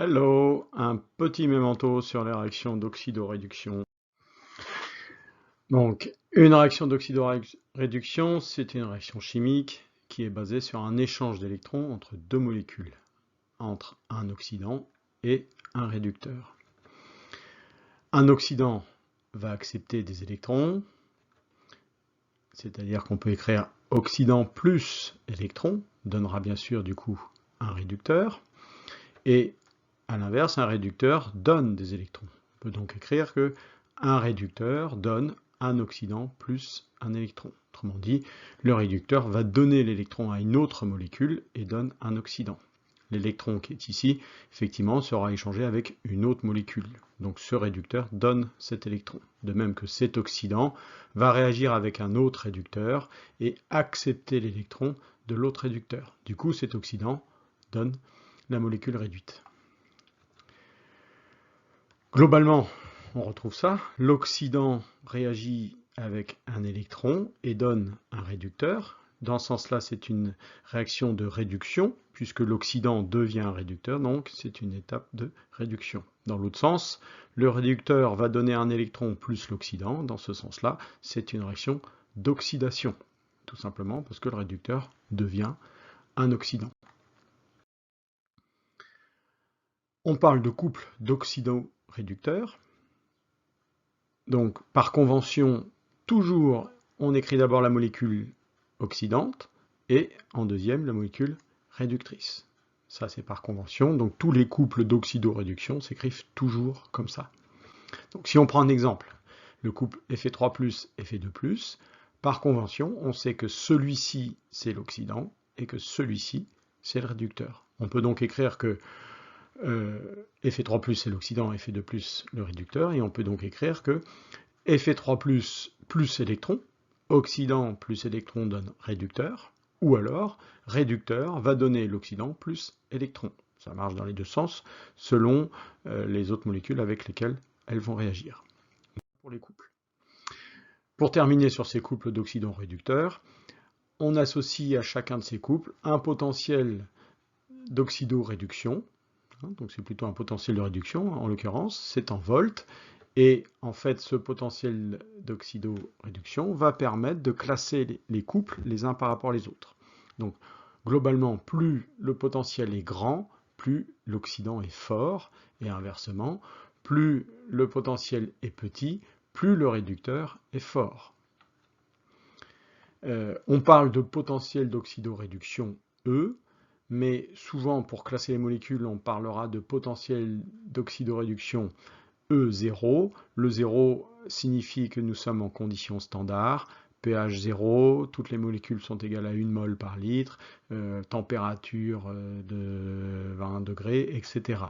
Hello, un petit mémento sur les réactions d'oxydoréduction. Donc, une réaction d'oxydoréduction, c'est une réaction chimique qui est basée sur un échange d'électrons entre deux molécules, entre un oxydant et un réducteur. Un oxydant va accepter des électrons, c'est-à-dire qu'on peut écrire oxydant plus électron, donnera bien sûr du coup un réducteur, et à l'inverse, un réducteur donne des électrons. On peut donc écrire que un réducteur donne un oxydant plus un électron. Autrement dit, le réducteur va donner l'électron à une autre molécule et donne un oxydant. L'électron qui est ici, effectivement, sera échangé avec une autre molécule. Donc ce réducteur donne cet électron. De même que cet oxydant va réagir avec un autre réducteur et accepter l'électron de l'autre réducteur. Du coup, cet oxydant donne la molécule réduite. Globalement, on retrouve ça. L'oxydant réagit avec un électron et donne un réducteur. Dans ce sens-là, c'est une réaction de réduction, puisque l'oxydant devient un réducteur, donc c'est une étape de réduction. Dans l'autre sens, le réducteur va donner un électron plus l'oxydant. Dans ce sens-là, c'est une réaction d'oxydation, tout simplement parce que le réducteur devient un oxydant. On parle de couple d'oxydoréducteurs. Donc, par convention, toujours, on écrit d'abord la molécule oxydante et en deuxième, la molécule réductrice. Ça, c'est par convention. Donc, tous les couples d'oxydoréduction s'écrivent toujours comme ça. Donc, si on prend un exemple, le couple Fe3+, Fe2+, par convention, on sait que celui-ci, c'est l'oxydant et que celui-ci, c'est le réducteur. On peut donc écrire que Fe3+, c'est l'oxydant, Fe2+, le réducteur, et on peut donc écrire que Fe3+, plus électron, oxydant plus électron donne réducteur, ou alors réducteur va donner l'oxydant plus électron. Ça marche dans les deux sens, selon les autres molécules avec lesquelles elles vont réagir. Pour les couples. Pour terminer sur ces couples d'oxydants réducteurs, on associe à chacun de ces couples un potentiel d'oxydoréduction. Donc c'est plutôt un potentiel de réduction, en l'occurrence, c'est en volts. Et en fait, ce potentiel d'oxydoréduction va permettre de classer les couples les uns par rapport aux autres. Donc, globalement, plus le potentiel est grand, plus l'oxydant est fort, et inversement, plus le potentiel est petit, plus le réducteur est fort. On parle de potentiel d'oxydoréduction E, mais souvent, pour classer les molécules, on parlera de potentiel d'oxydoréduction E0. Le 0 signifie que nous sommes en conditions standard, pH 0, toutes les molécules sont égales à 1 mol par litre, température de 20 degrés, etc.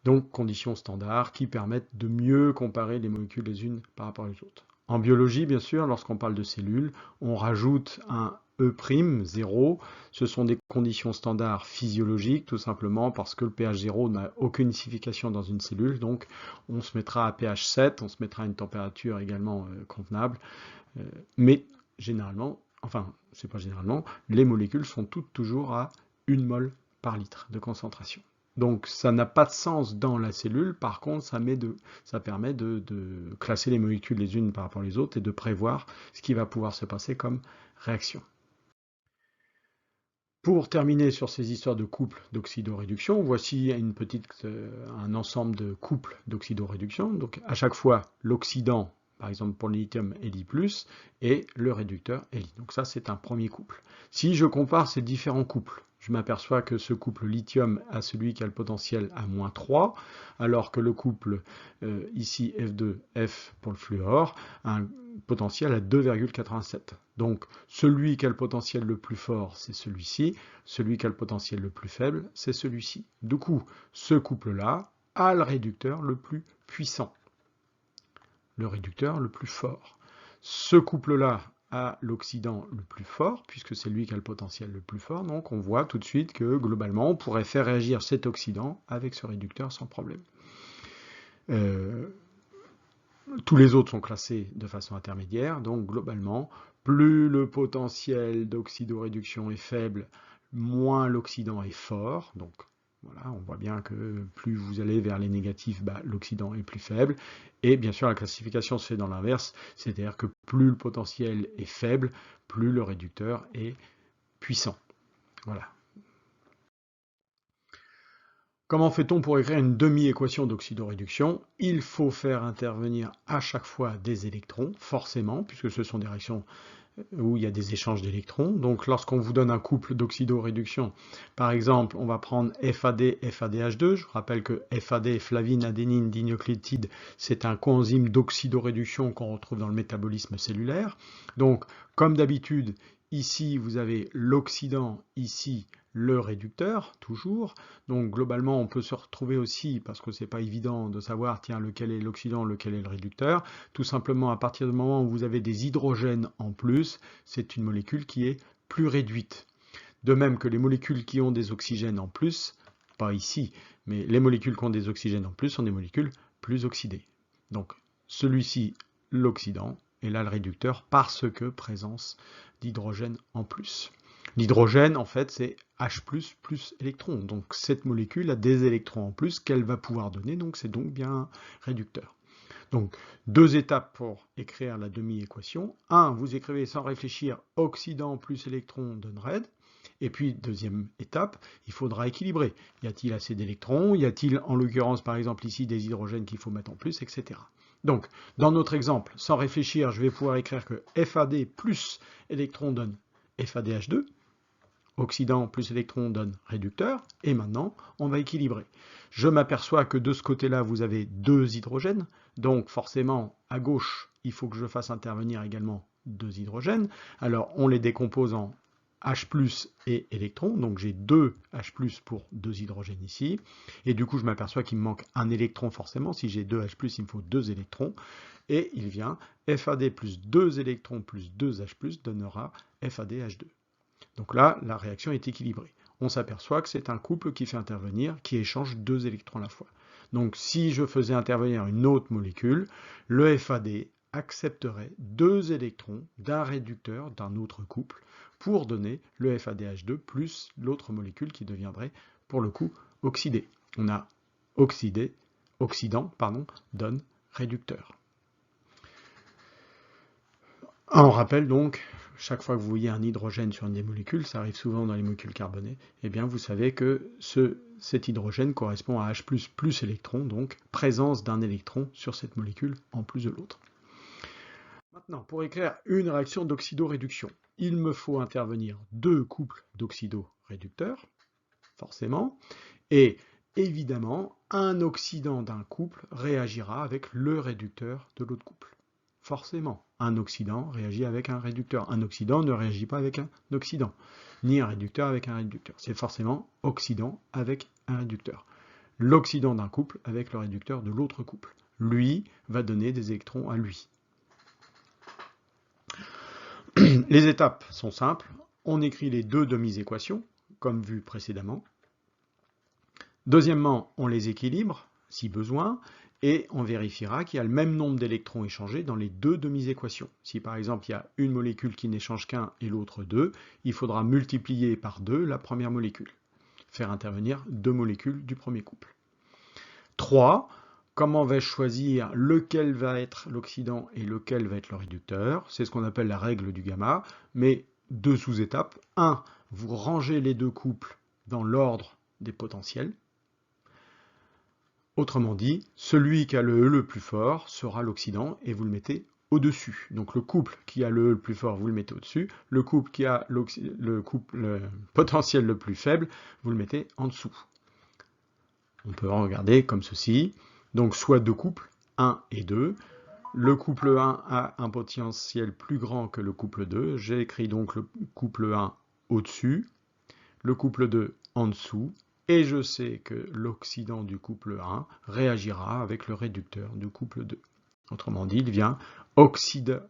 Donc, conditions standards qui permettent de mieux comparer les molécules les unes par rapport aux autres. En biologie, bien sûr, lorsqu'on parle de cellules, on rajoute un E', 0. Ce sont des conditions standards physiologiques, tout simplement parce que le pH 0 n'a aucune signification dans une cellule, donc on se mettra à pH 7, on se mettra à une température également convenable, mais généralement, enfin, c'est pas généralement, les molécules sont toutes toujours à 1 mol par litre de concentration. Donc ça n'a pas de sens dans la cellule, par contre ça permet de classer les molécules les unes par rapport aux autres et de prévoir ce qui va pouvoir se passer comme réaction. Pour terminer sur ces histoires de couples d'oxydoréduction, voici un ensemble de couples d'oxydoréduction. Donc à chaque fois l'oxydant, par exemple pour le lithium Li+, et le réducteur Li. Donc ça c'est un premier couple. Si je compare ces différents couples, je m'aperçois que ce couple lithium a celui qui a le potentiel à -3, alors que le couple ici F2F pour le fluor a un potentiel à 2,87. Donc celui qui a le potentiel le plus fort, c'est celui-ci, celui qui a le potentiel le plus faible, c'est celui-ci. Du coup, ce couple-là a le réducteur le plus puissant, le réducteur le plus fort. Ce couple-là a l'oxydant le plus fort, puisque c'est lui qui a le potentiel le plus fort, donc on voit tout de suite que globalement on pourrait faire réagir cet oxydant avec ce réducteur sans problème. Tous les autres sont classés de façon intermédiaire, donc globalement, plus le potentiel d'oxydoréduction est faible, moins l'oxydant est fort, donc Voilà, on voit bien que plus vous allez vers les négatifs, l'oxydant est plus faible. Et bien sûr, la classification se fait dans l'inverse, c'est-à-dire que plus le potentiel est faible, plus le réducteur est puissant. Voilà. Comment fait-on pour écrire une demi-équation d'oxydoréduction? Il faut faire intervenir à chaque fois des électrons, forcément, puisque ce sont des réactions où il y a des échanges d'électrons. Donc lorsqu'on vous donne un couple d'oxydoréduction, par exemple, on va prendre FAD, FADH2. Je rappelle que FAD, flavine, adénine, dinucléotide, c'est un coenzyme d'oxydoréduction qu'on retrouve dans le métabolisme cellulaire. Donc, comme d'habitude, ici, vous avez l'oxydant, ici, le réducteur, toujours. Donc globalement, on peut se retrouver aussi, parce que c'est pas évident de savoir, tiens, lequel est l'oxydant, lequel est le réducteur. Tout simplement, à partir du moment où vous avez des hydrogènes en plus, c'est une molécule qui est plus réduite. De même que les molécules qui ont des oxygènes en plus, pas ici, mais les molécules qui ont des oxygènes en plus sont des molécules plus oxydées. Donc celui-ci, l'oxydant, et là le réducteur, parce que présence d'hydrogène en plus. L'hydrogène, en fait, c'est H+, plus électrons. Donc cette molécule a des électrons en plus qu'elle va pouvoir donner, donc c'est donc bien un réducteur. Donc, deux étapes pour écrire la demi-équation. 1, vous écrivez sans réfléchir, oxydant plus électron donne raid. Et puis, deuxième étape, il faudra équilibrer. Y a-t-il assez d'électrons? Y a-t-il, en l'occurrence, par exemple, ici, des hydrogènes qu'il faut mettre en plus, etc. Donc, dans notre exemple, sans réfléchir, je vais pouvoir écrire que FAD plus électron donne FADH2. Oxydant plus électron donne réducteur, et maintenant, on va équilibrer. Je m'aperçois que de ce côté-là, vous avez deux hydrogènes, donc forcément, à gauche, il faut que je fasse intervenir également deux hydrogènes. Alors, on les décompose en H+, et électrons, donc j'ai deux H+, pour deux hydrogènes ici, et du coup, je m'aperçois qu'il me manque un électron forcément. Si j'ai deux H+, il me faut deux électrons, et il vient FAD plus deux électrons plus deux H+, donnera FADH2. Donc là, la réaction est équilibrée. On s'aperçoit que c'est un couple qui fait intervenir, qui échange deux électrons à la fois. Donc si je faisais intervenir une autre molécule, le FAD accepterait deux électrons d'un réducteur d'un autre couple pour donner le FADH2 plus l'autre molécule qui deviendrait, pour le coup, oxydée. On a oxydant, donne réducteur. On rappelle donc, chaque fois que vous voyez un hydrogène sur une des molécules, ça arrive souvent dans les molécules carbonées, eh bien vous savez que cet hydrogène correspond à H+, plus électron, donc présence d'un électron sur cette molécule en plus de l'autre. Maintenant, pour écrire une réaction d'oxydoréduction, il me faut intervenir deux couples d'oxydoréducteurs, forcément, et évidemment, un oxydant d'un couple réagira avec le réducteur de l'autre couple. Forcément, un oxydant réagit avec un réducteur. Un oxydant ne réagit pas avec un oxydant, ni un réducteur avec un réducteur. C'est forcément oxydant avec un réducteur. L'oxydant d'un couple avec le réducteur de l'autre couple. Lui va donner des électrons à lui. Les étapes sont simples. On écrit les deux demi-équations, comme vu précédemment. Deuxièmement, on les équilibre, si besoin, et on vérifiera qu'il y a le même nombre d'électrons échangés dans les deux demi-équations. Si par exemple il y a une molécule qui n'échange qu'un et l'autre deux, il faudra multiplier par 2 la première molécule. Faire intervenir deux molécules du premier couple. 3. Comment vais-je choisir lequel va être l'oxydant et lequel va être le réducteur? C'est ce qu'on appelle la règle du gamma, mais deux sous-étapes. 1. Vous rangez les deux couples dans l'ordre des potentiels. Autrement dit, celui qui a le E le plus fort sera l'oxydant et vous le mettez au-dessus. Donc le couple qui a le E le plus fort, vous le mettez au-dessus. Le couple qui a le potentiel le plus faible, vous le mettez en dessous. On peut regarder comme ceci. Donc soit deux couples, 1 et 2. Le couple 1 a un potentiel plus grand que le couple 2. J'ai écrit donc le couple 1 au-dessus, le couple 2 en dessous. Et je sais que l'oxydant du couple 1 réagira avec le réducteur du couple 2. Autrement dit, il vient oxyde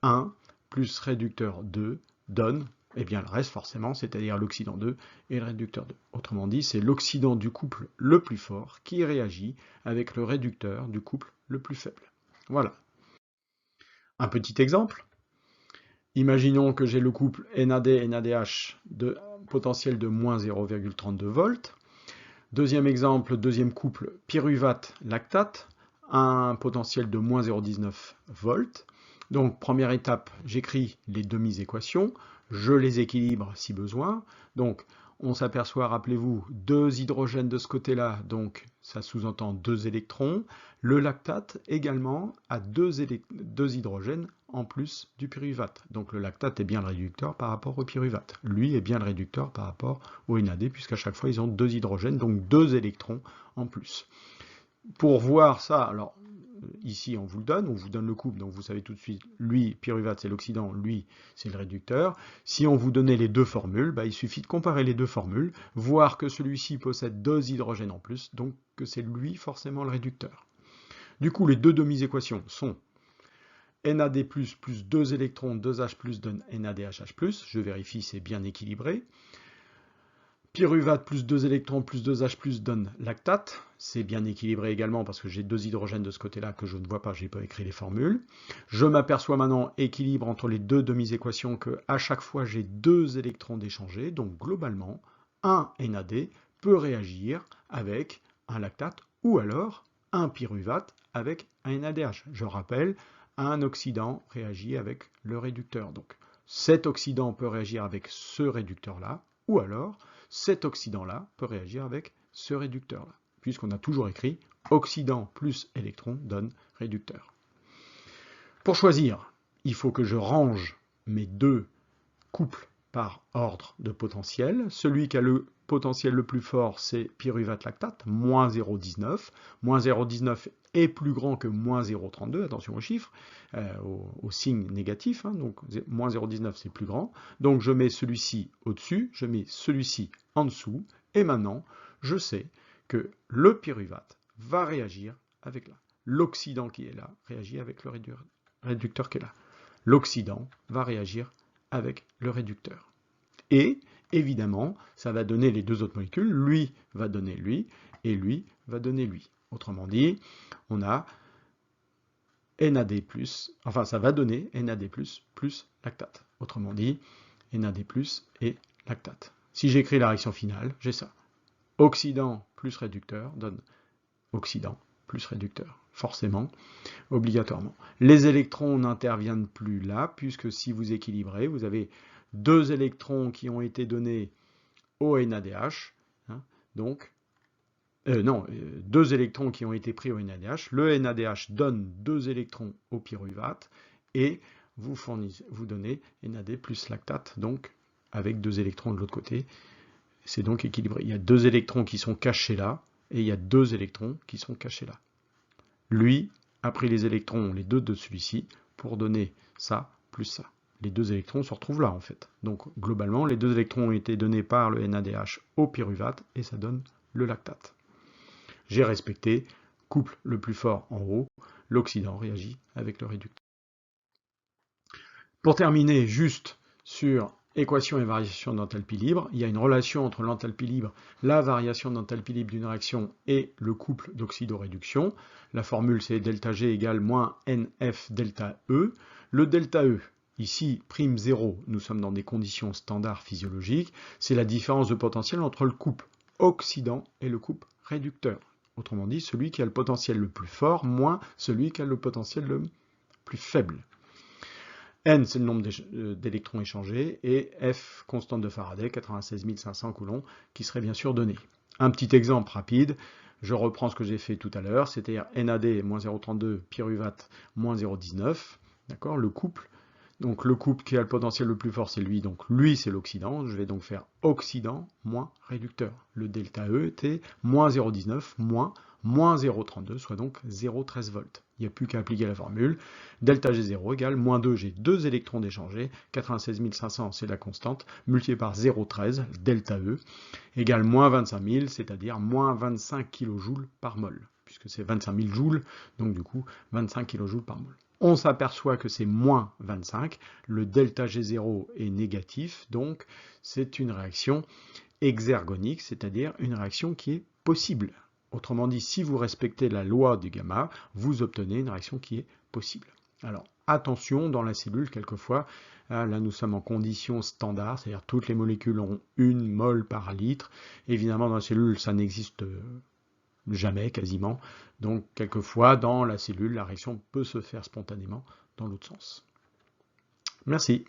1 plus réducteur 2 donne, et bien le reste forcément, c'est-à-dire l'oxydant 2 et le réducteur 2. Autrement dit, c'est l'oxydant du couple le plus fort qui réagit avec le réducteur du couple le plus faible. Voilà. Un petit exemple. Imaginons que j'ai le couple NAD-NADH de potentiel de moins 0,32 volts. Deuxième exemple, deuxième couple, pyruvate, lactate, un potentiel de moins 0,19 volts. Donc, première étape, j'écris les demi-équations, je les équilibre si besoin. Donc, on s'aperçoit, rappelez-vous, 2 hydrogènes de ce côté-là, donc ça sous-entend 2 électrons. Le lactate également a 2 hydrogènes en plus du pyruvate. Donc le lactate est bien le réducteur par rapport au pyruvate. Lui est bien le réducteur par rapport au NAD, puisqu'à chaque fois ils ont 2 hydrogènes, donc 2 électrons en plus. Pour voir ça, alors ici on vous donne le couple, donc vous savez tout de suite, lui, pyruvate c'est l'oxydant, lui c'est le réducteur. Si on vous donnait les deux formules, il suffit de comparer les deux formules, voir que celui-ci possède 2 hydrogènes en plus, donc que c'est lui forcément le réducteur. Du coup, les deux demi-équations sont NAD+, plus 2 électrons, 2H+, donne NADHH+, je vérifie, c'est bien équilibré. Pyruvate plus 2 électrons plus 2H+, donne lactate. C'est bien équilibré également parce que j'ai 2 hydrogènes de ce côté-là que je ne vois pas, je n'ai pas écrit les formules. Je m'aperçois maintenant, équilibre entre les deux demi-équations, qu'à chaque fois j'ai 2 électrons d'échangés. Donc globalement, un NAD peut réagir avec un lactate ou alors un pyruvate avec un NADH. Je rappelle, un oxydant réagit avec le réducteur. Donc cet oxydant peut réagir avec ce réducteur-là ou alors cet oxydant-là peut réagir avec ce réducteur-là, puisqu'on a toujours écrit oxydant plus électron donne réducteur. Pour choisir, il faut que je range mes deux couples par ordre de potentiel. Celui qui a le potentiel le plus fort, c'est pyruvate lactate, moins 0,19. Moins 0,19 est plus grand que moins 0,32, attention aux chiffres, au signe négatif, donc moins 0,19 c'est plus grand. Donc je mets celui-ci au-dessus, je mets celui-ci en dessous, et maintenant je sais que le pyruvate va réagir avec là. L'oxydant qui est là réagit avec le réducteur qui est là. L'oxydant va réagir avec le réducteur. Et, évidemment, ça va donner les deux autres molécules. Lui va donner lui, et lui va donner lui. Autrement dit, on a NAD+, enfin ça va donner NAD+, plus lactate. Autrement dit, NAD+, et lactate. Si j'écris la réaction finale, j'ai ça. Oxydant plus réducteur donne oxydant plus réducteur. Forcément, obligatoirement. Les électrons n'interviennent plus là, puisque si vous équilibrez, vous avez 2 électrons qui ont été donnés au NADH, donc, 2 électrons qui ont été pris au NADH, le NADH donne 2 électrons au pyruvate, et vous donnez NAD plus lactate, donc avec 2 électrons de l'autre côté, c'est donc équilibré. Il y a 2 électrons qui sont cachés là, et il y a 2 électrons qui sont cachés là. Lui a pris les électrons, les deux de celui-ci, pour donner ça plus ça. Les 2 électrons se retrouvent là, en fait. Donc, globalement, les 2 électrons ont été donnés par le NADH au pyruvate, et ça donne le lactate. J'ai respecté, couple le plus fort en haut, l'oxydant réagit avec le réducteur. Pour terminer, juste sur équation et variation d'enthalpie libre, il y a une relation entre l'enthalpie libre, la variation d'enthalpie libre d'une réaction et le couple d'oxydoréduction. La formule c'est ΔG égale moins NF delta E. Le delta E, ici prime 0, nous sommes dans des conditions standards physiologiques, c'est la différence de potentiel entre le couple oxydant et le couple réducteur. Autrement dit, celui qui a le potentiel le plus fort moins celui qui a le potentiel le plus faible. N, c'est le nombre d'électrons échangés, et F, constante de Faraday, 96 500 coulombs, qui serait bien sûr donné. Un petit exemple rapide, je reprends ce que j'ai fait tout à l'heure, c'est-à-dire NAD, moins 0,32, pyruvate, moins 0,19, d'accord, le couple. Donc le couple qui a le potentiel le plus fort, c'est lui, donc lui c'est l'oxydant, je vais donc faire oxydant moins réducteur. Le delta E était moins 0,19 moins 0,32, soit donc 0,13 volts. Il n'y a plus qu'à appliquer la formule. Delta G0 égale moins 2, j'ai 2 électrons d'échangés, 96 500 c'est la constante, multiplié par 0,13, delta E, égale moins 25 000, c'est-à-dire moins 25 kJ par mol, puisque c'est 25 000 joules, donc du coup 25 kJ par mol. On s'aperçoit que c'est moins 25, le delta G0 est négatif, donc c'est une réaction exergonique, c'est-à-dire une réaction qui est possible. Autrement dit, si vous respectez la loi du gamma, vous obtenez une réaction qui est possible. Alors, attention, dans la cellule, quelquefois, Là, nous sommes en condition standard, c'est-à-dire toutes les molécules ont 1 mol par litre. Évidemment, dans la cellule, ça n'existe jamais, quasiment. Donc, quelquefois, dans la cellule, la réaction peut se faire spontanément dans l'autre sens. Merci.